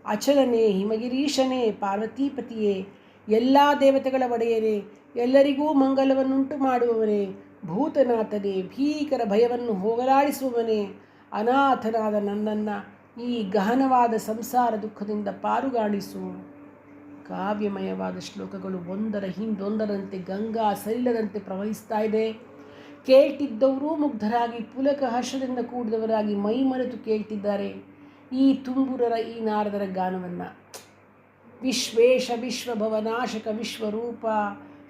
ಅಚಲನೇ, ಹಿಮಗಿರೀಶನೇ, ಪಾರ್ವತೀಪತಿಯೇ, ಎಲ್ಲ ದೇವತೆಗಳ ಒಡೆಯನೇ, ಎಲ್ಲರಿಗೂ ಮಂಗಲವನ್ನುಂಟು ಮಾಡುವವನೇ, ಭೂತನಾಥನೇ, ಭೀಕರ ಭಯವನ್ನು ಹೋಗಲಾಡಿಸುವವನೇ, ಅನಾಥನಾದ ನನ್ನನ್ನು ಈ ಗಹನವಾದ ಸಂಸಾರ ದುಃಖದಿಂದ ಪಾರುಗಾಣಿಸು. ಕಾವ್ಯಮಯವಾದ ಶ್ಲೋಕಗಳು ಒಂದರ ಹಿಂದೊಂದರಂತೆ ಗಂಗಾ ಸಲಿಲದಂತೆ ಪ್ರವಹಿಸ್ತಾ ಇದೆ. ಕೇಳ್ತಿದ್ದವರೂ ಮುಗ್ಧರಾಗಿ ಪುಲಕ ಹರ್ಷದಿಂದ ಕೂಡಿದವರಾಗಿ ಮೈ ಮರೆತು ಕೇಳ್ತಿದ್ದಾರೆ ಈ ತುಂಬುರರ ಈ ನಾರದರ ಗಾನವನ್ನು. ವಿಶ್ವೇಶ ವಿಶ್ವಭವನಾಶಕ ವಿಶ್ವರೂಪ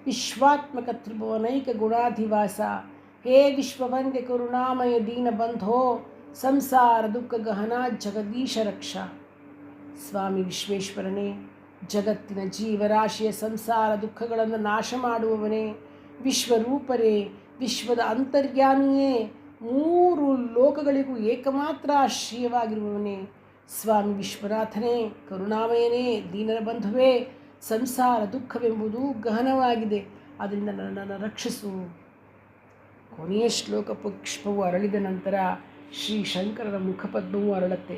ವಿಶ್ವಾತ್ಮಕ ತ್ರಿಭುವನೈಕ ಗುಣಾಧಿವಾಸ, ಹೇ ವಿಶ್ವವಂದ್ಯ ಕರುಣಾಮಯ ದೀನಬಂಧೋ ಸಂಸಾರ ದುಃಖ ಗಹನ ಜಗದೀಶ ರಕ್ಷಾ. ಸ್ವಾಮಿ ವಿಶ್ವೇಶ್ವರನೇ, ಜಗತ್ತಿನ ಜೀವರಾಶಿಯ ಸಂಸಾರ ದುಃಖಗಳನ್ನು ನಾಶ ಮಾಡುವವನೇ, ವಿಶ್ವರೂಪರೇ, ವಿಶ್ವದ ಅಂತರ್ಯಾಮಿಯೇ, ಮೂರು ಲೋಕಗಳಿಗೂ ಏಕಮಾತ್ರ ಆಶ್ರಯವಾಗಿರುವವನೇ, ಸ್ವಾಮಿ ವಿಶ್ವನಾಥನೇ, ಕರುಣಾಮಯನೇ, ದೀನರ ಬಂಧುವೇ, ಸಂಸಾರ ದುಃಖವೆಂಬುದು ಗಹನವಾಗಿದೆ, ಅದರಿಂದ ನನ್ನನ್ನು ರಕ್ಷಿಸು. ಕೊನೆಯ ಶ್ಲೋಕ ಪುಷ್ಪವು ಅರಳಿದ ನಂತರ ಶ್ರೀ ಶಂಕರರ ಮುಖಪದ್ಮವು ಅರಳುತ್ತೆ.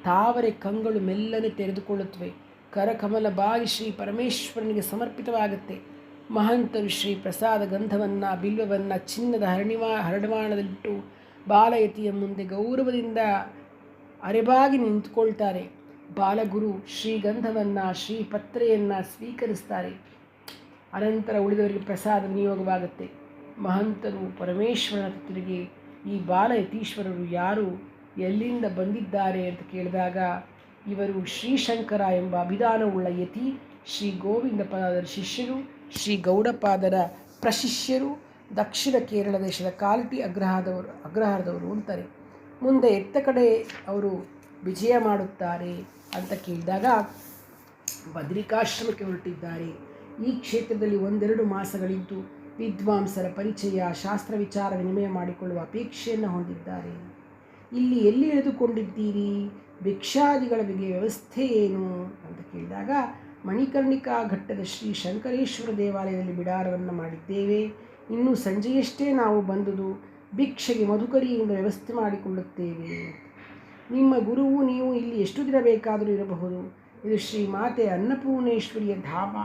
ತಾವರೆ ಕಂಗಳು ಮೆಲ್ಲನೆ ತೆರೆದುಕೊಳ್ಳುತ್ತವೆ. ಕರಕಮಲ ಬಾಯಿ ಶ್ರೀ ಪರಮೇಶ್ವರನಿಗೆ ಸಮರ್ಪಿತವಾಗುತ್ತೆ. ಮಹಂತರು ಶ್ರೀ ಪ್ರಸಾದ ಗಂಧವನ್ನು ಬಿಲ್ವವನ್ನು ಚಿನ್ನದ ಹರಡವಾಣದಲ್ಲಿಟ್ಟು ಬಾಲಯತಿಯ ಮುಂದೆ ಗೌರವದಿಂದ ಅರೆಬಾಗಿ ನಿಂತುಕೊಳ್ತಾರೆ. ಬಾಲಗುರು ಶ್ರೀಗಂಧವನ್ನು ಶ್ರೀಪತ್ರೆಯನ್ನು ಸ್ವೀಕರಿಸ್ತಾರೆ. ಅನಂತರ ಉಳಿದವರಿಗೆ ಪ್ರಸಾದ ವಿನಿಯೋಗವಾಗುತ್ತೆ. ಮಹಂತರು ಪರಮೇಶ್ವರನ ತಿರುಗಿ ಈ ಬಾಲಯತೀಶ್ವರರು ಯಾರು, ಎಲ್ಲಿಂದ ಬಂದಿದ್ದಾರೆ ಅಂತ ಕೇಳಿದಾಗ ಇವರು ಶ್ರೀಶಂಕರ ಎಂಬ ಅಭಿಧಾನವುಳ್ಳ ಯತಿ, ಶ್ರೀ ಗೋವಿಂದ ಪಾದರ ಶಿಷ್ಯರು, ಶ್ರೀ ಗೌಡಪಾದರ ಪ್ರಶಿಷ್ಯರು, ದಕ್ಷಿಣ ಕೇರಳ ದೇಶದ ಕಾಲ್ಟಿ ಅಗ್ರಹಾರದವರು ಅಂತಾರೆ. ಮುಂದೆ ಎತ್ತ ಕಡೆ ಅವರು ವಿಜಯ ಮಾಡುತ್ತಾರೆ ಅಂತ ಕೇಳಿದಾಗ ಬದ್ರಿಕಾಶ್ರಮಕ್ಕೆ ಹೊರಟಿದ್ದಾರೆ. ಈ ಕ್ಷೇತ್ರದಲ್ಲಿ 1-2 ಮಾಸಗಳಿದ್ದು ವಿದ್ವಾಂಸರ ಪರಿಚಯ, ಶಾಸ್ತ್ರ ವಿಚಾರ ವಿನಿಮಯ ಮಾಡಿಕೊಳ್ಳುವ ಅಪೇಕ್ಷೆಯನ್ನು ಹೊಂದಿದ್ದಾರೆ. ಇಲ್ಲಿ ಎಲ್ಲಿ ಇಳಿದುಕೊಂಡಿದ್ದೀರಿ, ಭಿಕ್ಷಾದಿಗಳ ಬಗ್ಗೆ ವ್ಯವಸ್ಥೆ ಏನು ಅಂತ ಕೇಳಿದಾಗ ಮಣಿಕರ್ಣಿಕಾ ಘಟ್ಟದ ಶ್ರೀ ಶಂಕರೇಶ್ವರ ದೇವಾಲಯದಲ್ಲಿ ಬಿಡಾರವನ್ನು ಮಾಡಿದ್ದೇವೆ. ಇನ್ನು ಸಂಜೆಯಷ್ಟೇ ನಾವು ಬಂದುದು ಭಿಕ್ಷೆಗೆ ಮಧುಕರಿಯಿಂದ ವ್ಯವಸ್ಥೆ ಮಾಡಿಕೊಳ್ಳುತ್ತೇವೆ. ನಿಮ್ಮ ಗುರುವು ನೀವು ಇಲ್ಲಿ ಎಷ್ಟು ದಿನ ಬೇಕಾದರೂ ಇರಬಹುದು. ಇದು ಶ್ರೀ ಮಾತೆ ಅನ್ನಪೂರ್ಣೇಶ್ವರಿಯ ಧಾಮ.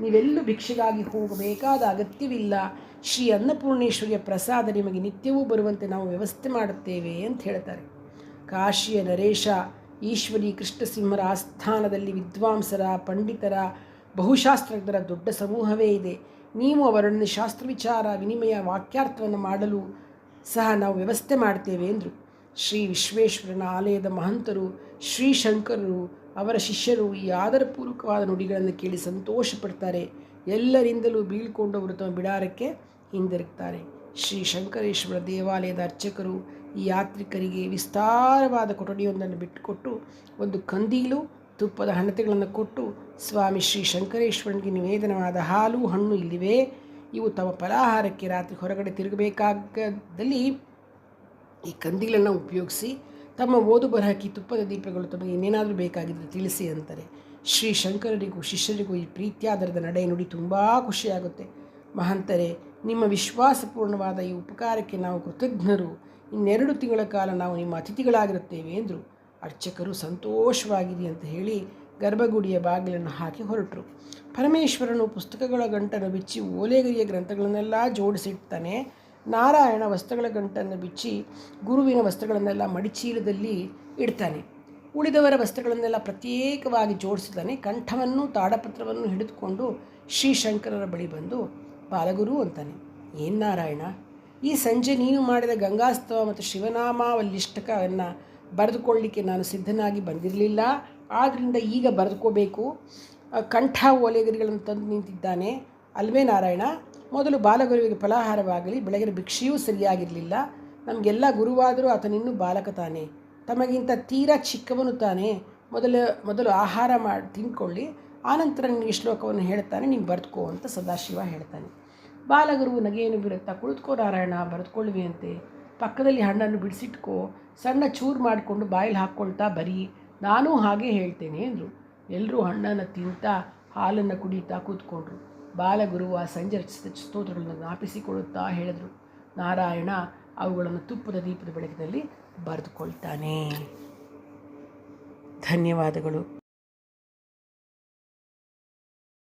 ನೀವೆಲ್ಲೂ ಭಿಕ್ಷೆಗಾಗಿ ಹೋಗಬೇಕಾದ ಅಗತ್ಯವಿಲ್ಲ. ಶ್ರೀ ಅನ್ನಪೂರ್ಣೇಶ್ವರಿಯ ಪ್ರಸಾದ ನಿಮಗೆ ನಿತ್ಯವೂ ಬರುವಂತೆ ನಾವು ವ್ಯವಸ್ಥೆ ಮಾಡುತ್ತೇವೆ ಅಂತ ಹೇಳ್ತಾರೆ. ಕಾಶಿಯ ನರೇಶ ಈಶ್ವರಿ ಕೃಷ್ಣಸಿಂಹರ ಆಸ್ಥಾನದಲ್ಲಿ ವಿದ್ವಾಂಸರ, ಪಂಡಿತರ, ಬಹುಶಾಸ್ತ್ರಜ್ಞರ ದೊಡ್ಡ ಸಮೂಹವೇ ಇದೆ. ನೀವು ಅವರೊಡನೆ ಶಾಸ್ತ್ರ ವಿಚಾರ ವಿನಿಮಯ ವಾಕ್ಯಾರ್ಥವನ್ನು ಮಾಡಲು ಸಹ ನಾವು ವ್ಯವಸ್ಥೆ ಮಾಡ್ತೇವೆ ಎಂದರು. ಶ್ರೀ ವಿಶ್ವೇಶ್ವರನ ಆಲಯದ ಮಹಂತರು ಶ್ರೀಶಂಕರರು ಅವರ ಶಿಷ್ಯರು ಈ ಆದರಪೂರ್ವಕವಾದ ನುಡಿಗಳನ್ನು ಕೇಳಿ ಸಂತೋಷಪಡ್ತಾರೆ. ಎಲ್ಲರಿಂದಲೂ ಬೀಳ್ಕೊಂಡವರು ತಮ್ಮ ಬಿಡಾರಕ್ಕೆ ಹಿಂದಿರುಗ್ತಾರೆ. ಶ್ರೀ ಶಂಕರೇಶ್ವರ ದೇವಾಲಯದ ಅರ್ಚಕರು ಈ ಯಾತ್ರಿಕರಿಗೆ ವಿಸ್ತಾರವಾದ ಕೊಠಡಿಯೊಂದನ್ನು ಬಿಟ್ಟುಕೊಟ್ಟು ಒಂದು ಕಂದೀಲು, ತುಪ್ಪದ ಹಣತೆಗಳನ್ನು ಕೊಟ್ಟು, ಸ್ವಾಮಿ ಶ್ರೀ ಶಂಕರೇಶ್ವರನಿಗೆ ನಿವೇದನವಾದ ಹಾಲು ಹಣ್ಣು ಇಲ್ಲಿವೆ, ಇವು ತಮ್ಮ ಫಲಾಹಾರಕ್ಕೆ ರಾತ್ರಿ ಹೊರಗಡೆ ತಿರುಗಬೇಕಾದಲ್ಲಿ ಈ ಕಂದೀಲನ್ನು ಉಪಯೋಗಿಸಿ ತಮ್ಮ ಓದು ಬರಹಕ್ಕೆ ತುಪ್ಪದ ದೀಪಗಳು ತಮಗೆ ಇನ್ನೇನಾದರೂ ಬೇಕಾಗಿದ್ದರೆ ತಿಳಿಸಿ ಅಂತಾರೆ. ಶ್ರೀ ಶಂಕರರಿಗೂ ಶಿಷ್ಯರಿಗೂ ಈ ಪ್ರೀತ್ಯಾದರದ ನಡೆ ನುಡಿ ತುಂಬ ಖುಷಿಯಾಗುತ್ತೆ. ಮಹಂತರೇ, ನಿಮ್ಮ ವಿಶ್ವಾಸಪೂರ್ಣವಾದ ಈ ಉಪಕಾರಕ್ಕೆ ನಾವು ಕೃತಜ್ಞರು. 2 ತಿಂಗಳ ಕಾಲ ನಾವು ನಿಮ್ಮ ಅತಿಥಿಗಳಾಗಿರುತ್ತೇವೆ ಎಂದರು. ಅರ್ಚಕರು ಸಂತೋಷವಾಗಿದೆ ಅಂತ ಹೇಳಿ ಗರ್ಭಗುಡಿಯ ಬಾಗಿಲನ್ನು ಹಾಕಿ ಹೊರಟರು. ಪರಮೇಶ್ವರನು ಪುಸ್ತಕಗಳ ಗಂಟನ್ನು ಬಿಚ್ಚಿ ಓಲೆಗರಿಯ ಗ್ರಂಥಗಳನ್ನೆಲ್ಲ ಜೋಡಿಸಿಡ್ತಾನೆ. ನಾರಾಯಣ ವಸ್ತ್ರಗಳ ಗಂಟನ್ನು ಬಿಚ್ಚಿ ಗುರುವಿನ ವಸ್ತ್ರಗಳನ್ನೆಲ್ಲ ಮಡಿಚೀಲದಲ್ಲಿ ಇಡ್ತಾನೆ. ಉಳಿದವರ ವಸ್ತ್ರಗಳನ್ನೆಲ್ಲ ಪ್ರತ್ಯೇಕವಾಗಿ ಜೋಡಿಸಿದ್ದಾನೆ. ಕಂಠವನ್ನು ತಾಡಪತ್ರವನ್ನು ಹಿಡಿದುಕೊಂಡು ಶ್ರೀಶಂಕರರ ಬಳಿ ಬಂದು ಬಾಲಗುರು ಅಂತಾನೆ. ಏನು ನಾರಾಯಣ, ಈ ಸಂಜೆ ನೀನು ಮಾಡಿದ ಗಂಗಾಸ್ತವ ಮತ್ತು ಶಿವನಾಮಾವಲ್ಲಿಷ್ಟಕವನ್ನು ಬರೆದುಕೊಳ್ಳಲಿಕ್ಕೆ ನಾನು ಸಿದ್ಧನಾಗಿ ಬಂದಿರಲಿಲ್ಲ. ಆದ್ದರಿಂದ ಈಗ ಬರೆದುಕೋಬೇಕು. ಕಂಠ ಓಲೆಗರಿಗಳನ್ನು ತಂದು ನಿಂತಿದ್ದಾನೆ ಅಲ್ವೇ ನಾರಾಯಣ? ಮೊದಲು ಬಾಲಗುರುವಿಗೆ ಫಲಾಹಾರವಾಗಲಿ, ಬೆಳಗಿನ ಭಿಕ್ಷೆಯೂ ಸರಿಯಾಗಿರಲಿಲ್ಲ. ನಮಗೆಲ್ಲ ಗುರುವಾದರೂ ಆತನಿನ್ನೂ ಬಾಲಕ ತಾನೆ, ತಮಗಿಂತ ತೀರಾ ಚಿಕ್ಕವನು ತಾನೆ. ಮೊದಲು ಆಹಾರ ಮಾಡಿ ತಿಂದ್ಕೊಳ್ಳಿ, ಆನಂತರ ನಿನಗೆ ಶ್ಲೋಕವನ್ನು ಹೇಳ್ತಾನೆ, ನೀನು ಬರೆದುಕೋ ಅಂತ ಸದಾಶಿವ ಹೇಳ್ತಾನೆ. ಬಾಲಗುರು ನಗೆಯನ್ನು ಬಿಡುತ್ತಾ, ಕುಳಿತುಕೋ ನಾರಾಯಣ, ಬರೆದುಕೊಳ್ಳುವೆಯಂತೆ. ಪಕ್ಕದಲ್ಲಿ ಹಣ್ಣನ್ನು ಬಿಡಿಸಿಟ್ಕೋ, ಸಣ್ಣ ಚೂರು ಮಾಡಿಕೊಂಡು ಬಾಯಲ್ಲಿ ಹಾಕ್ಕೊಳ್ತಾ ಬರೀ, ನಾನೂ ಹಾಗೆ ಹೇಳ್ತೇನೆ ಎಂದರು. ಎಲ್ಲರೂ ಹಣ್ಣನ್ನು ತಿಂತಾ ಹಾಲನ್ನು ಕುಡಿಯುತ್ತಾ ಕೂತ್ಕೊಂಡ್ರು. ಬಾಲಗುರು ಆ ಸಂಜೆ ರಚಿಸಿದ ಸ್ತೋತ್ರಗಳನ್ನು ಜ್ಞಾಪಿಸಿಕೊಳ್ಳುತ್ತಾ ಹೇಳಿದರು. ನಾರಾಯಣ ಅವುಗಳನ್ನು ತುಪ್ಪದ ದೀಪದ ಬೆಳಕಿನಲ್ಲಿ ಬರೆದುಕೊಳ್ತಾನೆ. ಧನ್ಯವಾದಗಳು.